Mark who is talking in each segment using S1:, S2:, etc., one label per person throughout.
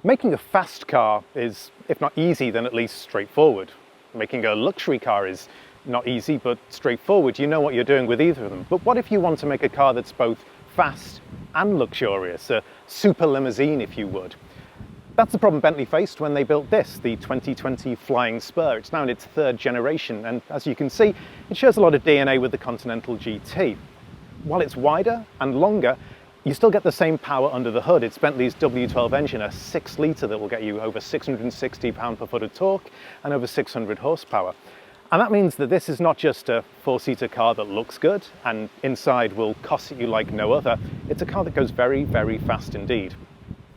S1: Making a fast car is, if not easy, then at least straightforward. Making a luxury car is not easy, but straightforward. You know what you're doing with either of them. But what if you want to make a car that's both fast and luxurious, a super limousine, if you would? That's the problem Bentley faced when they built this, the 2020 Flying Spur. It's now in its third generation, and as you can see, it shares a lot of DNA with the Continental GT. While it's wider and longer, you still get the same power under the hood. It's Bentley's W12 engine, a 6-litre that will get you over 660 pound-per-foot of torque and over 600 horsepower. And that means that this is not just a 4-seater car that looks good and inside will cosset you like no other. It's a car that goes very, very fast indeed.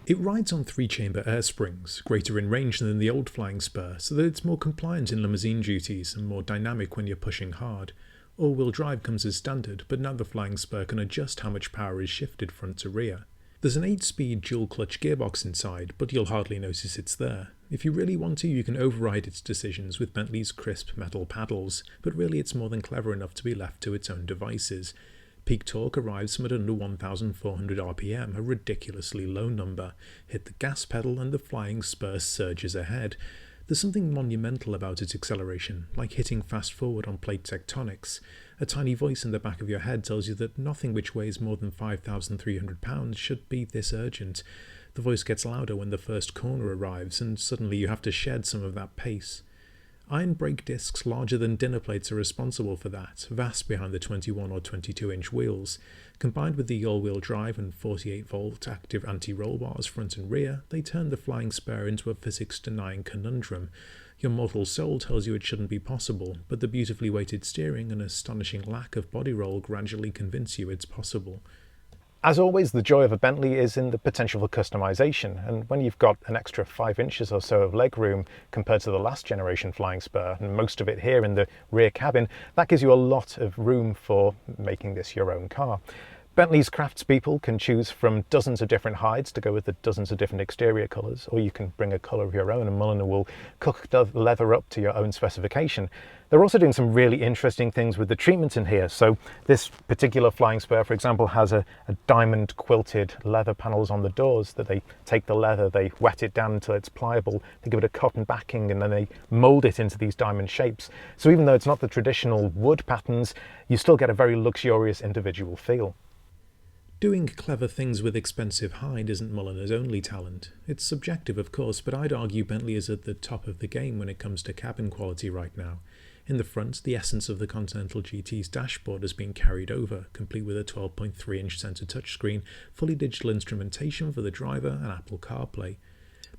S2: It rides on 3-chamber air springs, greater in range than the old Flying Spur, so that it's more compliant in limousine duties and more dynamic when you're pushing hard. All-wheel drive comes as standard, but now the Flying Spur can adjust how much power is shifted front to rear. There's an 8-speed dual-clutch gearbox inside, but you'll hardly notice it's there. If you really want to, you can override its decisions with Bentley's crisp metal paddles, but really it's more than clever enough to be left to its own devices. Peak torque arrives from at under 1,400 RPM, a ridiculously low number. Hit the gas pedal and the Flying Spur surges ahead. There's something monumental about its acceleration, like hitting fast forward on plate tectonics. A tiny voice in the back of your head tells you that nothing which weighs more than 5,300 pounds should be this urgent. The voice gets louder when the first corner arrives, and suddenly you have to shed some of that pace. Iron brake discs larger than dinner plates are responsible for that, vast behind the 21 or 22-inch wheels. Combined with the all-wheel drive and 48-volt active anti-roll bars front and rear, they turn the Flying Spur into a physics-denying conundrum. Your mortal soul tells you it shouldn't be possible, but the beautifully weighted steering and astonishing lack of body roll gradually convince you it's possible.
S1: As always, the joy of a Bentley is in the potential for customization, and when you've got an extra 5 inches or so of legroom compared to the last generation Flying Spur, and most of it here in the rear cabin, that gives you a lot of room for making this your own car. Bentley's craftspeople can choose from dozens of different hides to go with the dozens of different exterior colours, or you can bring a colour of your own and Mulliner will cook the leather up to your own specification. They're also doing some really interesting things with the treatment in here. So this particular Flying Spur, for example, has a diamond quilted leather panels on the doors that they take the leather, they wet it down until it's pliable, they give it a cotton backing, and then they mould it into these diamond shapes. So even though it's not the traditional wood patterns, you still get a very luxurious individual feel.
S2: Doing clever things with expensive hide isn't Mulliner's only talent. It's subjective, of course, but I'd argue Bentley is at the top of the game when it comes to cabin quality right now. In the front, the essence of the Continental GT's dashboard has been carried over, complete with a 12.3-inch centre touchscreen, fully digital instrumentation for the driver and Apple CarPlay.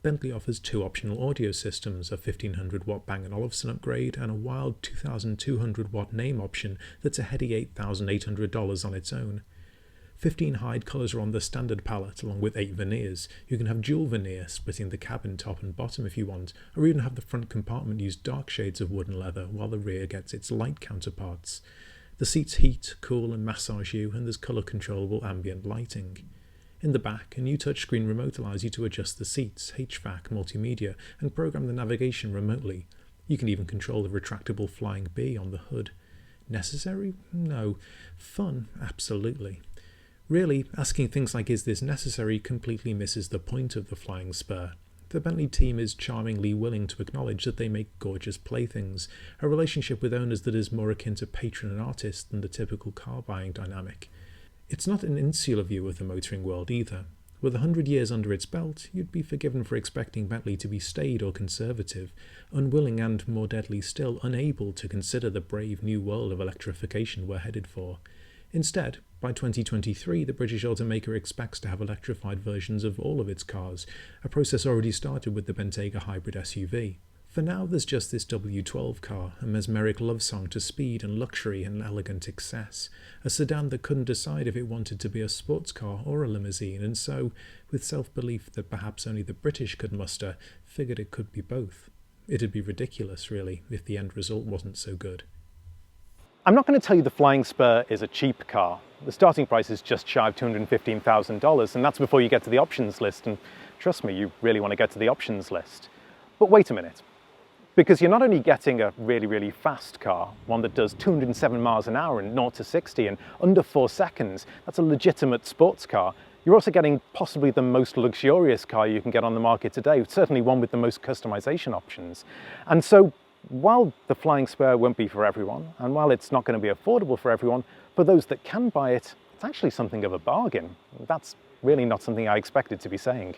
S2: Bentley offers 2 optional audio systems, a 1500-watt Bang & Olufsen upgrade and a wild 2200-watt name option that's a heady $8,800 on its own. 15 hide colours are on the standard palette, along with 8 veneers. You can have dual veneer, splitting the cabin top and bottom if you want, or even have the front compartment use dark shades of wood and leather, while the rear gets its light counterparts. The seats heat, cool and massage you, and there's colour controllable ambient lighting. In the back, a new touchscreen remote allows you to adjust the seats, HVAC, multimedia, and program the navigation remotely. You can even control the retractable Flying B on the hood. Necessary? No. Fun? Absolutely. Really, asking things like is this necessary completely misses the point of the Flying Spur. The Bentley team is charmingly willing to acknowledge that they make gorgeous playthings, a relationship with owners that is more akin to patron and artist than the typical car buying dynamic. It's not an insular view of the motoring world either. With 100 years under its belt, you'd be forgiven for expecting Bentley to be staid or conservative, unwilling and, more deadly still, unable to consider the brave new world of electrification we're headed for. Instead, by 2023, the British automaker expects to have electrified versions of all of its cars, a process already started with the Bentayga hybrid SUV. For now, there's just this W12 car, a mesmeric love song to speed and luxury and elegant excess, a sedan that couldn't decide if it wanted to be a sports car or a limousine, and so, with self-belief that perhaps only the British could muster, figured it could be both. It'd be ridiculous, really, if the end result wasn't so good.
S1: I'm not going to tell you the Flying Spur is a cheap car. The starting price is just shy of $215,000, and that's before you get to the options list, and trust me, you really want to get to the options list. But wait a minute, because you're not only getting a really, really fast car, one that does 207 miles an hour and 0 to 60 in under 4 seconds, that's a legitimate sports car, You're also getting possibly the most luxurious car you can get on the market today, certainly one with the most customization options. And so while the Flying Spur won't be for everyone, and while it's not going to be affordable for everyone, for those that can buy it, it's actually something of a bargain. That's really not something I expected to be saying.